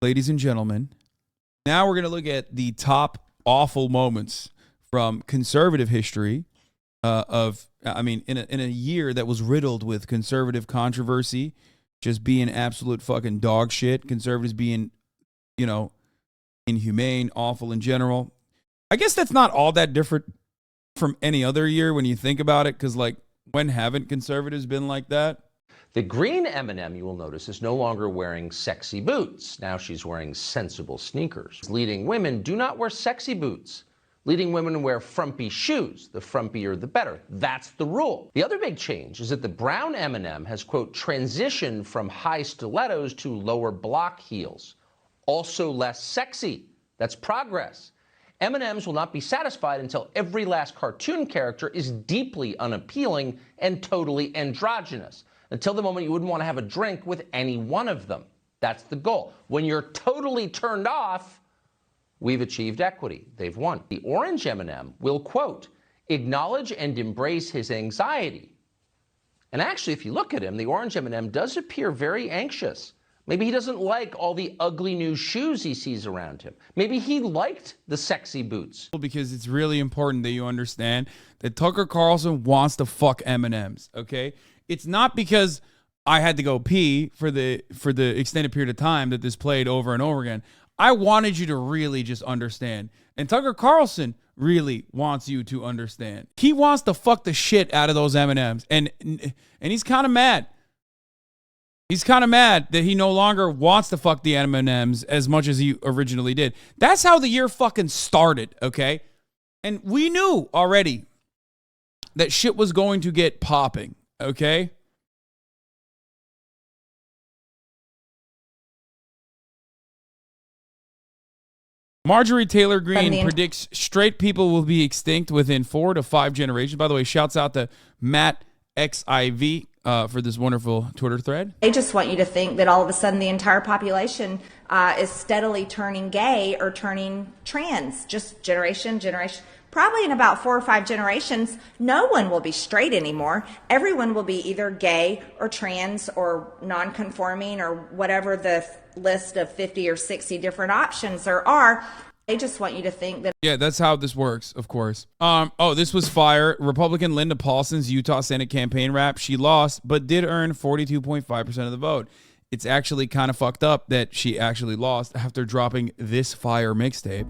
ladies and gentlemen, now we're going to look at the top awful moments from conservative history in a year that was riddled with conservative controversy, just being absolute fucking dog shit, conservatives being, inhumane, awful in general. I guess that's not all that different from any other year when you think about it, because, when haven't conservatives been like that? The green M&M, you will notice, is no longer wearing sexy boots. Now she's wearing sensible sneakers. Leading women do not wear sexy boots. Leading women wear frumpy shoes. The frumpier, the better. That's the rule. The other big change is that the brown M&M has, quote, transitioned from high stilettos to lower block heels. Also less sexy. That's progress. M&Ms will not be satisfied until every last cartoon character is deeply unappealing and totally androgynous. Until the moment you wouldn't want to have a drink with any one of them. That's the goal. When you're totally turned off, we've achieved equity. They've won. The orange M&M will, quote, acknowledge and embrace his anxiety. And actually, if you look at him, the orange M&M does appear very anxious. Maybe he doesn't like all the ugly new shoes he sees around him. Maybe he liked the sexy boots. Because it's really important that you understand that Tucker Carlson wants to fuck M&Ms, okay? It's not because I had to go pee for the extended period of time that this played over and over again. I wanted you to really just understand. And Tucker Carlson really wants you to understand. He wants to fuck the shit out of those M&Ms. And he's kind of mad. He's kind of mad that he no longer wants to fuck the M&Ms as much as he originally did. That's how the year fucking started, okay? And we knew already that shit was going to get popping, okay? Marjorie Taylor Greene predicts straight people will be extinct within 4 to 5 generations. By the way, shouts out to Matt XIV for this wonderful Twitter thread. They just want you to think that all of a sudden the entire population is steadily turning gay or turning trans, just generation. Probably in about 4 or 5 generations, no one will be straight anymore. Everyone will be either gay or trans or non-conforming or whatever the list of 50 or 60 different options there are. They just want you to think that. Yeah, that's how this works, of course. This was fire. Republican Linda Paulson's Utah Senate campaign rap. She lost, but did earn 42.5% of the vote. It's actually kind of fucked up that she actually lost after dropping this fire mixtape.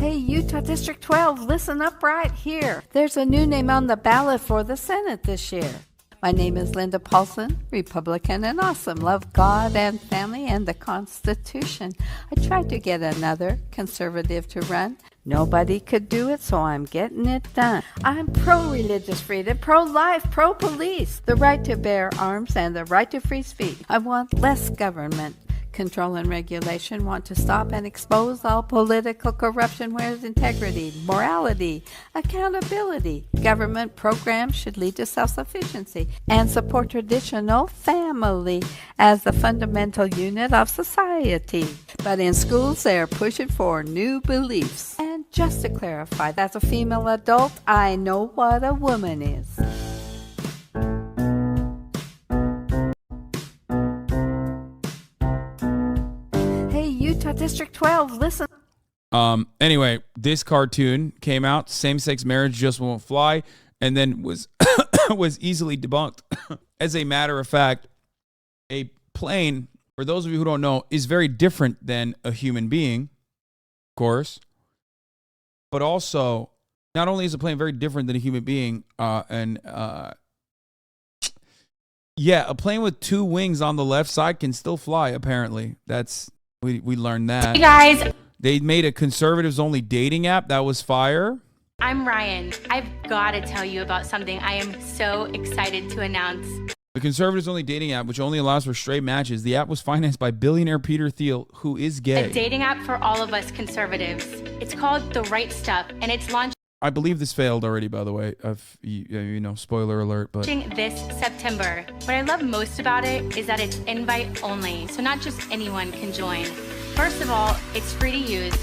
Utah District 12, listen up right here. There's a new name on the ballot for the Senate this year. My name is Linda Paulson, Republican and awesome. Love God and family and the Constitution. I tried to get another conservative to run. Nobody could do it, so I'm getting it done. I'm pro-religious freedom, pro-life, pro-police, the right to bear arms and the right to free speech. I want less government control and regulation, want to stop and expose all political corruption where there's integrity, morality, accountability. Government programs should lead to self-sufficiency and support traditional family as the fundamental unit of society. But in schools, they're pushing for new beliefs. And just to clarify, as a female adult, I know what a woman is. Utah District 12, listen. Anyway, this cartoon came out. Same-sex marriage just won't fly, and then was easily debunked. As a matter of fact, a plane, for those of you who don't know, is very different than a human being, of course. But also, not only is a plane very different than a human being, a plane with 2 wings on the left side can still fly, apparently. We learned that. Hey guys. They made a conservatives only dating app. That was fire. I'm Ryan. I've got to tell you about something I am so excited to announce. The conservatives only dating app, which only allows for straight matches. The app was financed by billionaire Peter Thiel, who is gay. A dating app for all of us conservatives. It's called The Right Stuff, and it's launched. I believe this failed already, by the way. Spoiler alert. But this September. What I love most about it is that it's invite only, so not just anyone can join. First of all, it's free to use.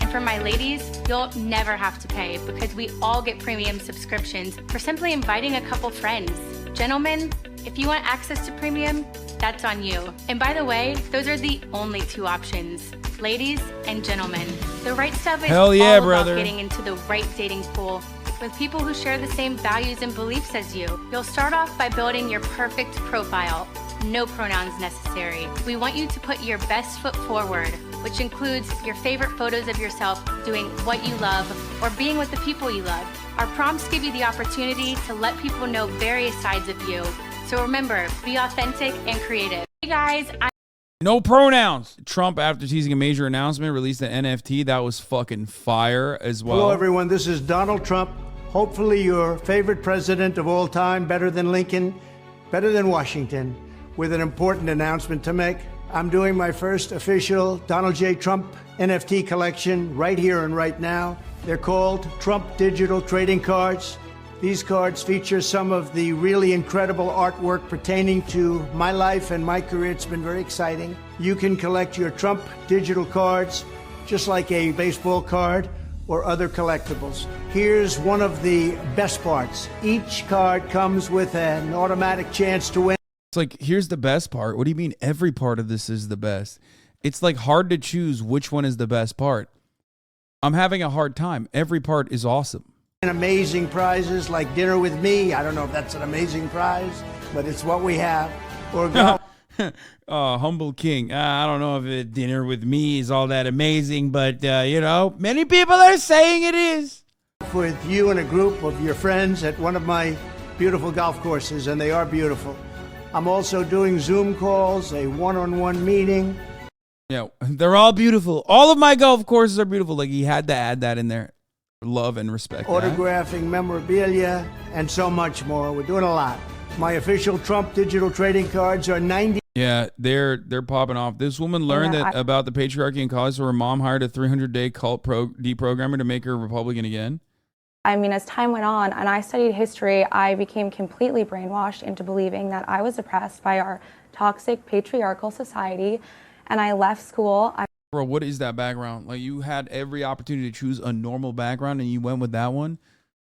And for my ladies, you'll never have to pay because we all get premium subscriptions for simply inviting a couple friends. Gentlemen, If you want access to premium, that's on you. And by the way, those are the only two options. Ladies and gentlemen, the right stuff is Hell yeah, all brother. about getting into the right dating pool with people who share the same values and beliefs as you. You'll start off by building your perfect profile. No pronouns necessary. We want you to put your best foot forward, which includes your favorite photos of yourself doing what you love or being with the people you love. Our prompts give you the opportunity to let people know various sides of you. So remember, be authentic and creative. Hey guys, No pronouns. Trump, after teasing a major announcement, released an NFT that was fucking fire as well. Hello, everyone. This is Donald Trump. Hopefully your favorite president of all time, better than Lincoln, better than Washington, with an important announcement to make. I'm doing my first official Donald J. Trump NFT collection right here and right now. They're called Trump Digital Trading Cards. These cards feature some of the really incredible artwork pertaining to my life and my career. It's been very exciting. You can collect your Trump digital cards just like a baseball card or other collectibles. Here's one of the best parts. Each card comes with an automatic chance to win. It's like, here's the best part. What do you mean every part of this is the best? It's like hard to choose which one is the best part. I'm having a hard time. Every part is awesome. Amazing prizes like dinner with me. I don't know if that's an amazing prize, but it's what we have. Or golf. Humble King. I don't know if dinner with me is all that amazing, but, you know, many people are saying it is. With you and a group of your friends at one of my beautiful golf courses, and they are beautiful. I'm also doing Zoom calls, a one-on-one meeting. Yeah, they're all beautiful. All of my golf courses are beautiful. Like, he had to add that in there. Love and respect. Autographing memorabilia and so much more. We're doing a lot. My official Trump digital trading cards are 90. Yeah, they're popping off. This woman learned about the patriarchy in college, so her mom hired a 300-day cult deprogrammer to make her Republican again. I mean, as time went on and I studied history, I became completely brainwashed into believing that I was oppressed by our toxic patriarchal society, and I left school. Bro, what is that background? Like, you had every opportunity to choose a normal background and you went with that one?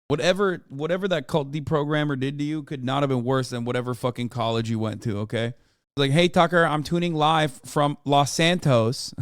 Whatever that cult deprogrammer did to you could not have been worse than whatever fucking college you went to, okay? Like, hey, Tucker, I'm tuning live from Los Santos.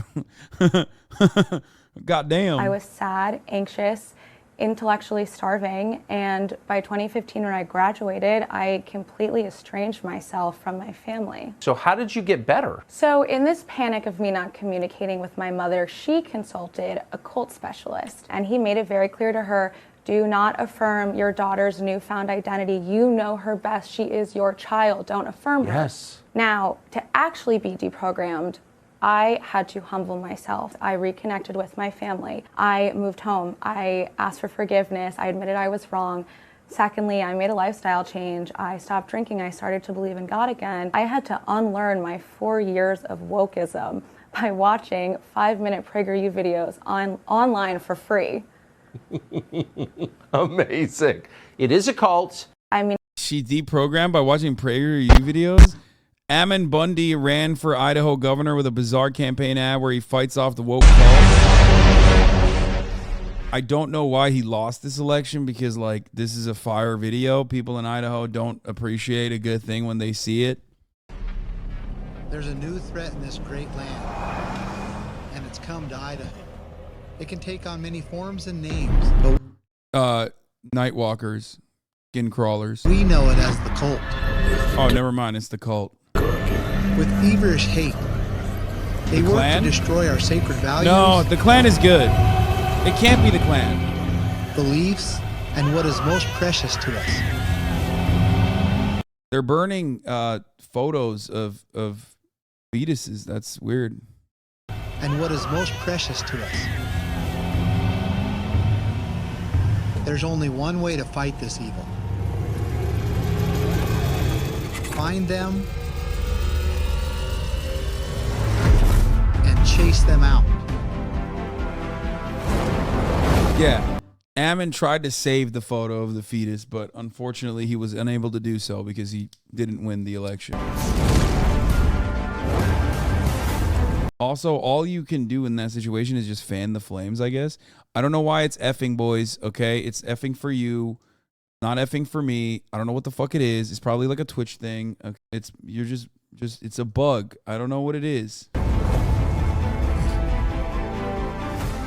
Goddamn. I was sad, anxious, intellectually starving, and by 2015 when I graduated, I completely estranged myself from my family. So how did you get better? So in this panic of me not communicating with my mother, she consulted a cult specialist, and he made it very clear to her, do not affirm your daughter's newfound identity. You know her best. She is your child. Don't affirm her. Yes. Now, to actually be deprogrammed, I had to humble myself. I reconnected with my family. I moved home. I asked for forgiveness. I admitted I was wrong. Secondly, I made a lifestyle change. I stopped drinking. I started to believe in God again. I had to unlearn my 4 years of wokeism by watching 5-minute PragerU videos online for free. Amazing. It is a cult. I mean, she deprogrammed by watching PragerU videos? Ammon Bundy ran for Idaho governor with a bizarre campaign ad where he fights off the woke cult. I don't know why he lost this election because, like, this is a fire video. People in Idaho don't appreciate a good thing when they see it. There's a new threat in this great land, and it's come to Idaho. It can take on many forms and names, but Night walkers, skin crawlers. we know it as the cult. Oh, never mind. It's the cult. With feverish hate, they The work Klan? to destroy our sacred values, No, the Klan is good. It can't be the Klan. beliefs, and what is most precious to us. They're burning photos of fetuses. That's weird. And what is most precious to us. There's only one way to fight this evil. Find them and chase them out. Yeah. Ammon tried to save the photo of the fetus, but unfortunately he was unable to do so because he didn't win the election. Also, all you can do in that situation is just fan the flames, I guess. I don't know why it's effing, boys, okay? It's effing for you. Not effing for me. I don't know what the fuck it is. It's probably like a Twitch thing. Okay. You're just it's a bug. I don't know what it is.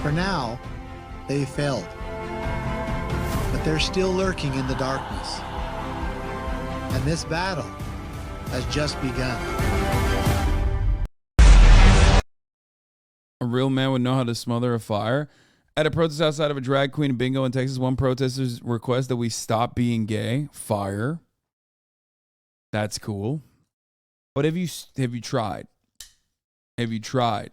For now, they failed. But they're still lurking in the darkness. And this battle has just begun. A real man would know how to smother a fire. At a protest outside of a drag queen bingo in Texas, one protester's request that we stop being gay. Fire. That's cool. But have you tried? Have you tried?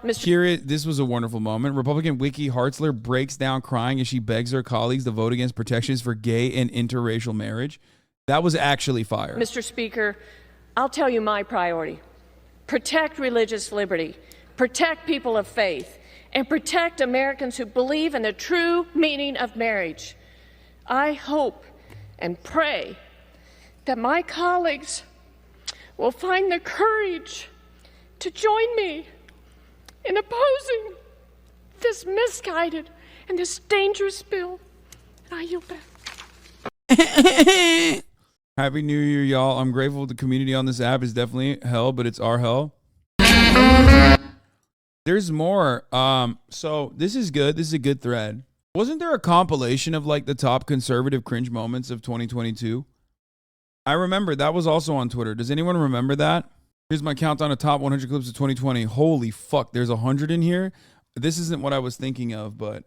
This was a wonderful moment. Republican Wiki Hartzler breaks down crying as she begs her colleagues to vote against protections for gay and interracial marriage. That was actually fire. Mr. Speaker, I'll tell you my priority. Protect religious liberty. Protect people of faith. And protect Americans who believe in the true meaning of marriage. I hope and pray that my colleagues will find the courage to join me in opposing this misguided and this dangerous bill. And I yield back. Happy New Year, y'all. I'm grateful the community on this app is definitely hell, but it's our hell. There's more. So this is good. This is a good thread. Wasn't there a compilation of like the top conservative cringe moments of 2022? I remember that was also on Twitter. Does anyone remember that? Here's my countdown of top 100 clips of 2020. Holy fuck, there's 100 in here. This isn't what I was thinking of, but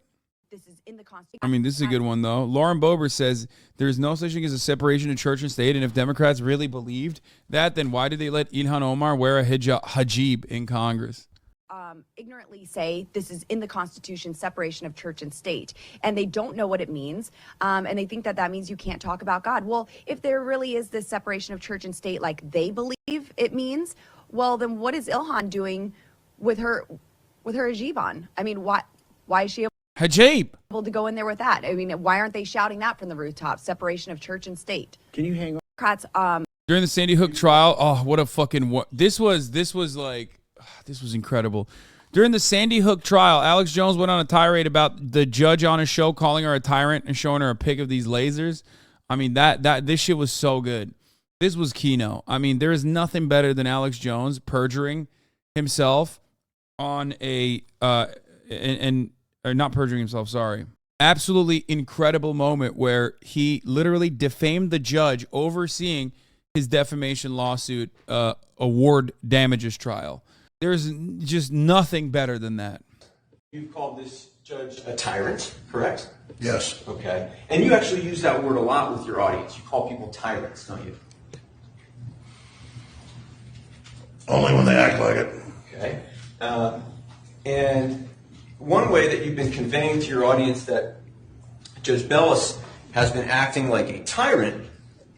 this is in the Constitution. I mean, this is a good one though. Lauren Boebert says there's no such thing as a separation of church and state, and if Democrats really believed that, then why did they let Ilhan Omar wear a hijab in Congress? Ignorantly say this is in the Constitution, separation of church and state, and they don't know what it means, and they think that means you can't talk about God. Well, if there really is this separation of church and state like they believe it means, well, then what is Ilhan doing with her hijab on? I mean, why is she able to go in there with that? I mean, why aren't they shouting that from the rooftops? Separation of church and state. Can you hang on? Democrats, During the Sandy Hook trial, oh, what a fucking this was incredible. During the Sandy Hook trial, Alex Jones went on a tirade about the judge on his show calling her a tyrant and showing her a pic of these lasers. I mean, this shit was so good. This was Keno. I mean, there is nothing better than Alex Jones perjuring himself on not perjuring himself, sorry. Absolutely incredible moment where he literally defamed the judge overseeing his defamation lawsuit award damages trial. There's just nothing better than that. You've called this judge a tyrant, correct? Yes. Okay. And you actually use that word a lot with your audience. You call people tyrants, don't you? Only when they act like it. Okay. And one way that you've been conveying to your audience that Judge Bellis has been acting like a tyrant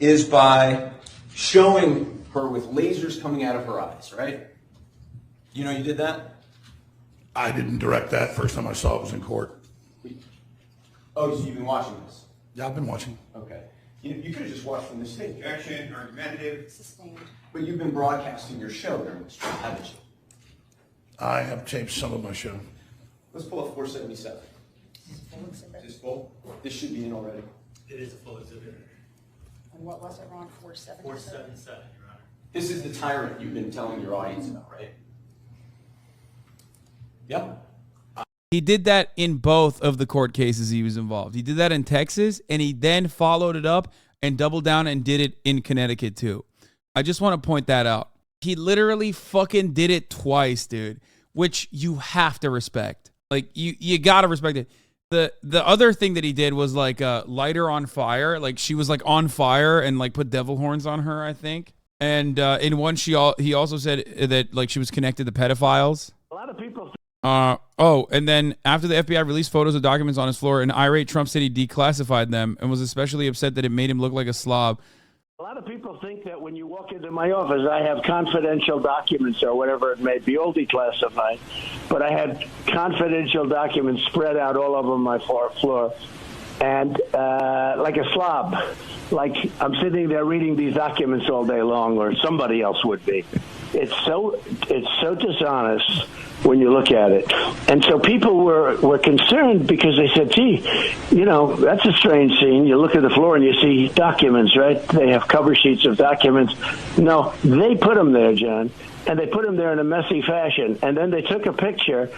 is by showing her with lasers coming out of her eyes, right? You know you did that? I didn't direct that. First time I saw it was in court. Oh, so you've been watching this? Yeah, I've been watching. Okay. You could have just watched from the stage. Objection, argumentative. Sustained. But you've been broadcasting your show during this trial, haven't you? I have taped some of my show. Let's pull up 477. Is this full? This should be in already. It is a full exhibit. And what was it, Ron? 477? 477, Your Honor. This is the tyrant you've been telling your audience about, right? Yep. He did that in both of the court cases he was involved. He did that in Texas, and he then followed it up and doubled down and did it in Connecticut too. I just want to point that out. He literally fucking did it twice, dude, which you have to respect. Like, you got to respect it. The other thing that he did was like light her on fire. Like, she was like on fire and like put devil horns on her, I think. And in one, he also said that like she was connected to pedophiles. A lot of people. And then after the FBI released photos of documents on his floor, an irate Trump said he declassified them and was especially upset that it made him look like a slob. A lot of people think that when you walk into my office, I have confidential documents or whatever it may be, all declassified. But I had confidential documents spread out all over my floor. And like a slob, like I'm sitting there reading these documents all day long, or somebody else would be. It's so dishonest when you look at it. And so people were concerned because they said, gee, that's a strange scene. You look at the floor and you see documents, right? They have cover sheets of documents. No, they put them there, John, and they put them there in a messy fashion. And then they took a picture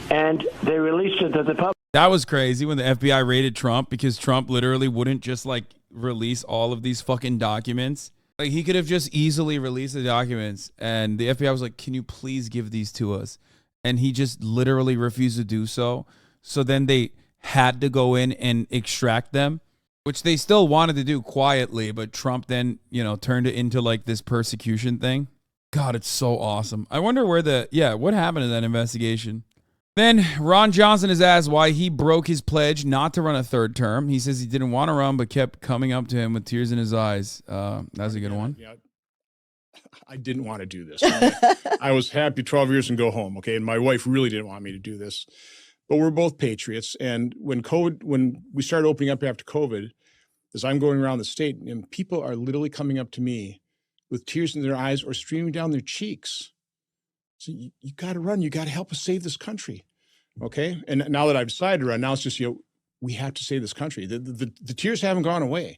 and they released it to the public. That was crazy when the FBI raided Trump because Trump literally wouldn't just release all of these fucking documents. Like, he could have just easily released the documents, and the FBI was like, can you please give these to us? And he just literally refused to do so. So then they had to go in and extract them, which they still wanted to do quietly, but Trump then, turned it into this persecution thing. God, it's so awesome. I wonder what happened in that investigation? Then Ron Johnson is asked why he broke his pledge not to run a third term. He says he didn't want to run, but kept coming up to him with tears in his eyes. That's a good one. Yeah, I didn't want to do this. I was happy 12 years and go home. Okay. And my wife really didn't want me to do this, but we're both patriots. And when we started opening up after COVID, as I'm going around the state, and people are literally coming up to me with tears in their eyes or streaming down their cheeks. So you got to run. You got to help us save this country. Okay. And now that I've decided to run, now it's just, we have to save this country. The tears haven't gone away.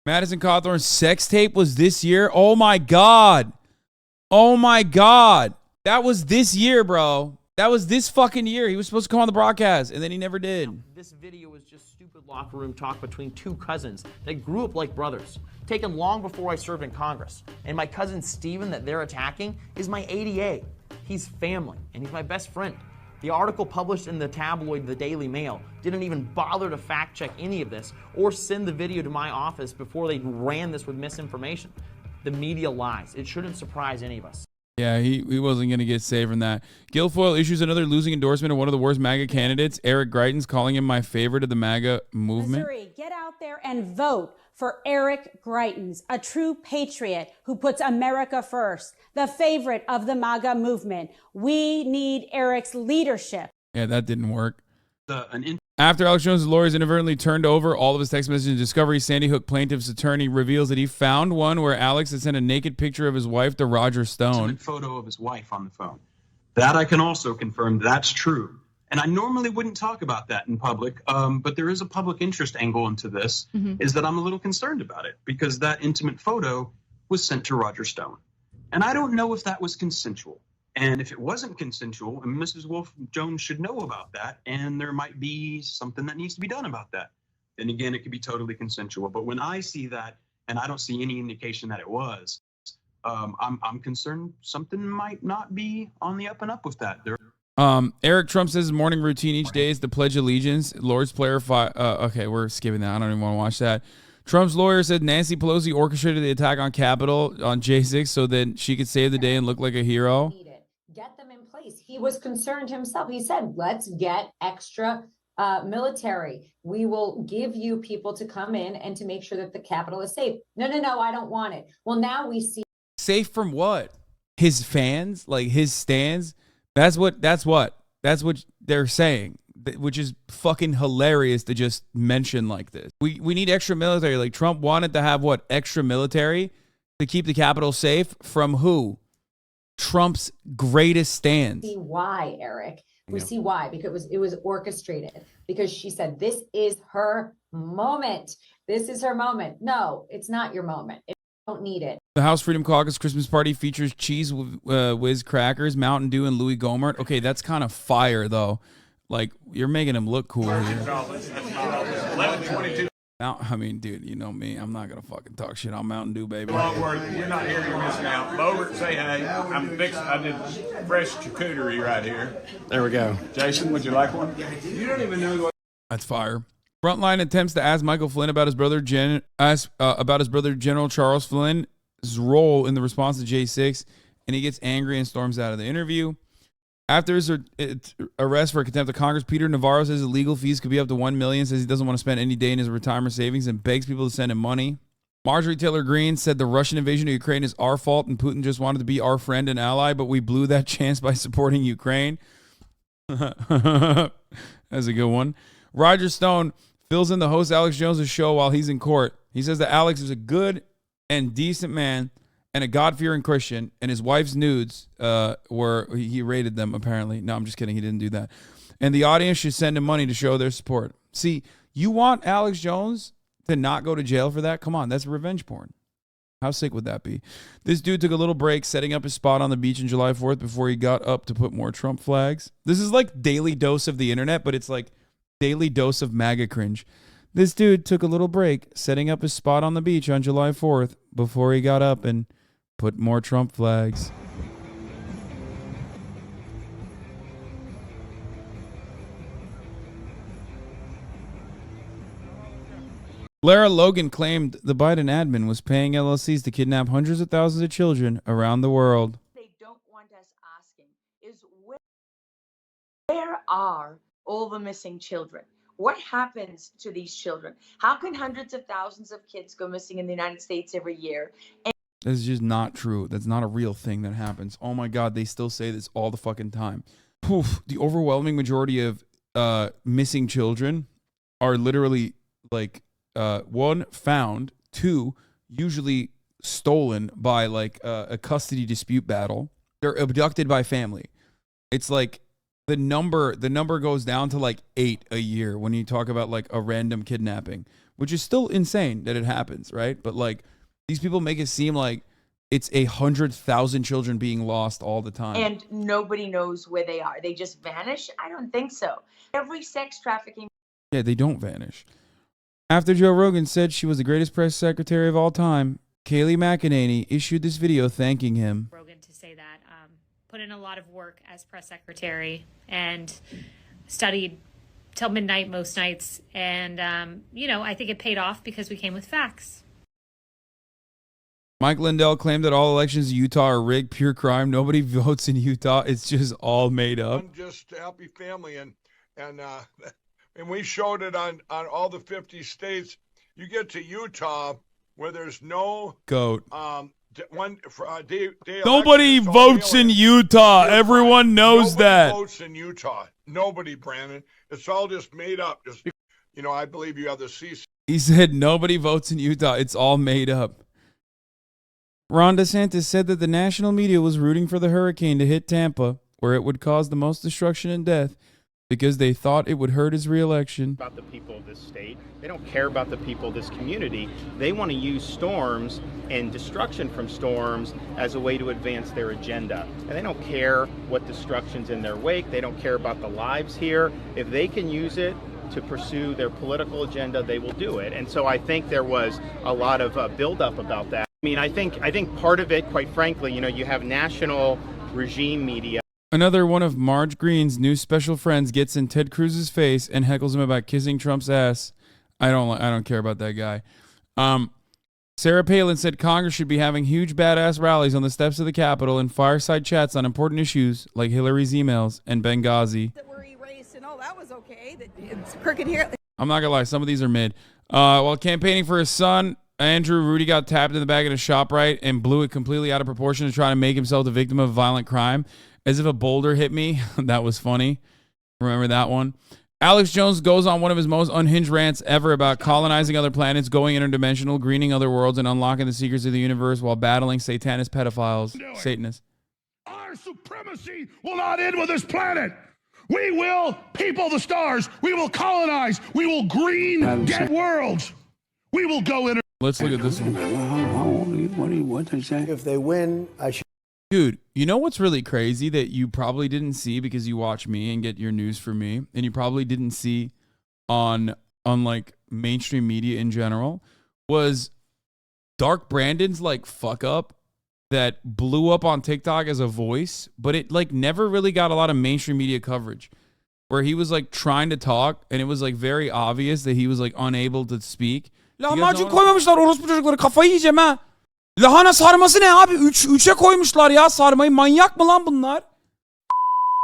Madison Cawthorn's sex tape was this year. Oh my God. Oh my God. That was this year, bro. That was this fucking year. He was supposed to come on the broadcast and then he never did. This video was just stupid locker room talk between two cousins that grew up like brothers, taken long before I served in Congress. And my cousin Steven that they're attacking is my ADA. He's family, and he's my best friend. The article published in the tabloid The Daily Mail didn't even bother to fact check any of this or send the video to my office before they ran this with misinformation. The media lies. It shouldn't surprise any of us. Yeah, he wasn't going to get saved from that. Guilfoyle issues another losing endorsement of one of the worst MAGA candidates. Eric Greitens calling him my favorite of the MAGA movement. Missouri, get out there and vote for Eric Greitens, a true patriot who puts America first, the favorite of the MAGA movement. We need Eric's leadership. Yeah, that didn't work. After Alex Jones' lawyers inadvertently turned over all of his text messages to Discovery, Sandy Hook plaintiff's attorney reveals that he found one where Alex had sent a naked picture of his wife to Roger Stone. Photo of his wife on the phone. That I can also confirm that's true. And I normally wouldn't talk about that in public, but there is a public interest angle into this, is that I'm a little concerned about it because that intimate photo was sent to Roger Stone. And I don't know if that was consensual. And if it wasn't consensual, and Mrs. Wolf-Jones should know about that, and there might be something that needs to be done about that. Then again, it could be totally consensual. But when I see that, and I don't see any indication that it was, I'm concerned something might not be on the up and up with that. Eric Trump says his morning routine each day is to pledge allegiance. Lords clarify. Okay, we're skipping that. I don't even want to watch that. Trump's lawyer said Nancy Pelosi orchestrated the attack on Capitol on J6 so that she could save the day and look like a hero. Get them in place. He was concerned himself. He said, let's get extra military. We will give you people to come in and to make sure that the Capitol is safe. No, I don't want it. Well, now we see. Safe from what? His fans? Like his stands? That's what they're saying, which is fucking hilarious to just mention like this. We need extra military. Like Trump wanted to have extra military to keep the Capitol safe from who? Trump's greatest stands. See why, Eric? We see why, because it was orchestrated. Because she said, this is her moment. This is her moment. No, it's not your moment. You don't need it. The House Freedom Caucus Christmas party features Cheese Whiz crackers, Mountain Dew, and Louis Gohmert. Okay, that's kind of fire, though. Like, you're making him look cool here. 11:22. Now, I mean, dude, you know me. I'm not going to fucking talk shit on Mountain Dew, baby. Don't worry, you're not hearing this now. Bogert, say hey. I did fresh charcuterie right here. There we go. Jason, would you like one? You don't even know what. That's fire. Frontline attempts to ask Michael Flynn about his brother General Charles Flynn's role in the response to J6, and he gets angry and storms out of the interview. After his arrest for contempt of Congress, Peter Navarro says his legal fees could be up to $1 million, says he doesn't want to spend any day in his retirement savings, and begs people to send him money. Marjorie Taylor Greene said the Russian invasion of Ukraine is our fault and Putin just wanted to be our friend and ally, but we blew that chance by supporting Ukraine. That's a good one. Roger Stone fills in the host Alex Jones' show while he's in court. He says that Alex is a good and decent man and a God-fearing Christian, and his wife's nudes he rated them, apparently. No, I'm just kidding. He didn't do that. And the audience should send him money to show their support. See, you want Alex Jones to not go to jail for that? Come on, that's revenge porn. How sick would that be? This dude took a little break setting up his spot on the beach on July 4th before he got up to put more Trump flags. This is like daily dose of the internet, but it's like daily dose of MAGA cringe. This dude took a little break setting up his spot on the beach on July 4th before he got up and put more Trump flags. Lara Logan claimed the Biden admin was paying LLCs to kidnap hundreds of thousands of children around the world. They don't want us asking is where are all the missing children? What happens to these children? How can hundreds of thousands of kids go missing in the United States every year? That's just not true. That's not a real thing that happens. Oh my God, they still say this all the fucking time. Poof, the overwhelming majority of missing children are literally like one, found, two, usually stolen by like a custody dispute battle. They're abducted by family. It's like the number goes down to like 8 a year when you talk about like a random kidnapping, which is still insane that it happens, right? But like these people make it seem like it's 100,000 children being lost all the time. And nobody knows where they are. They just vanish? I don't think so. Every sex trafficking. Yeah, they don't vanish. After Joe Rogan said she was the greatest press secretary of all time, Kayleigh McEnany issued this video thanking him. Rogan to say that. Put in a lot of work as press secretary and studied till midnight most nights. And, I think it paid off because we came with facts. Mike Lindell claimed that all elections in Utah are rigged, pure crime. Nobody votes in Utah. It's just all made up. I'm just a happy family, and we showed it on all the 50 states. You get to Utah where there's no goat. Nobody votes in Utah. Everyone knows that. Nobody votes in Utah. Nobody, Brandon. It's all just made up. I believe you have the CC. He said nobody votes in Utah. It's all made up. Ron DeSantis said that the national media was rooting for the hurricane to hit Tampa, where it would cause the most destruction and death, because they thought it would hurt his reelection. About the people of this state. They don't care about the people of this community. They want to use storms and destruction from storms as a way to advance their agenda. And they don't care what destruction's in their wake. They don't care about the lives here. If they can use it to pursue their political agenda, they will do it. And so I think there was a lot of buildup about that. I mean, I think part of it, quite frankly, you have national regime media. Another one of Marge Green's new special friends gets in Ted Cruz's face and heckles him about kissing Trump's ass. I don't care about that guy. Sarah Palin said Congress should be having huge badass rallies on the steps of the Capitol and fireside chats on important issues like Hillary's emails and Benghazi. That were erased and all that was okay. It's crooked here. I'm not gonna lie, some of these are mid. While campaigning for his son, Andrew Rudy got tapped in the back at a ShopRite and blew it completely out of proportion to try to make himself the victim of violent crime. As if a boulder hit me. That was funny. Remember that one? Alex Jones goes on one of his most unhinged rants ever about colonizing other planets, going interdimensional, greening other worlds, and unlocking the secrets of the universe while battling satanist pedophiles. Satanists. Our supremacy will not end with this planet. We will people the stars. We will colonize. We will green dead worlds. We will go in. Let's look at this one. What they say? If they win, I should. Dude, you know what's really crazy that you probably didn't see because you watch me and get your news from me, and you probably didn't see on like mainstream media in general, was Dark Brandon's like fuck up that blew up on TikTok as a voice, but it like never really got a lot of mainstream media coverage, where he was like trying to talk and it was like very obvious that he was like unable to speak. Lahmacun koymamışlar orospu çocukları, kafayı yiyeceğim ha. Lahana sarması ne abi? 3'e koymuşlar ya sarmayı. Manyak mı lan bunlar?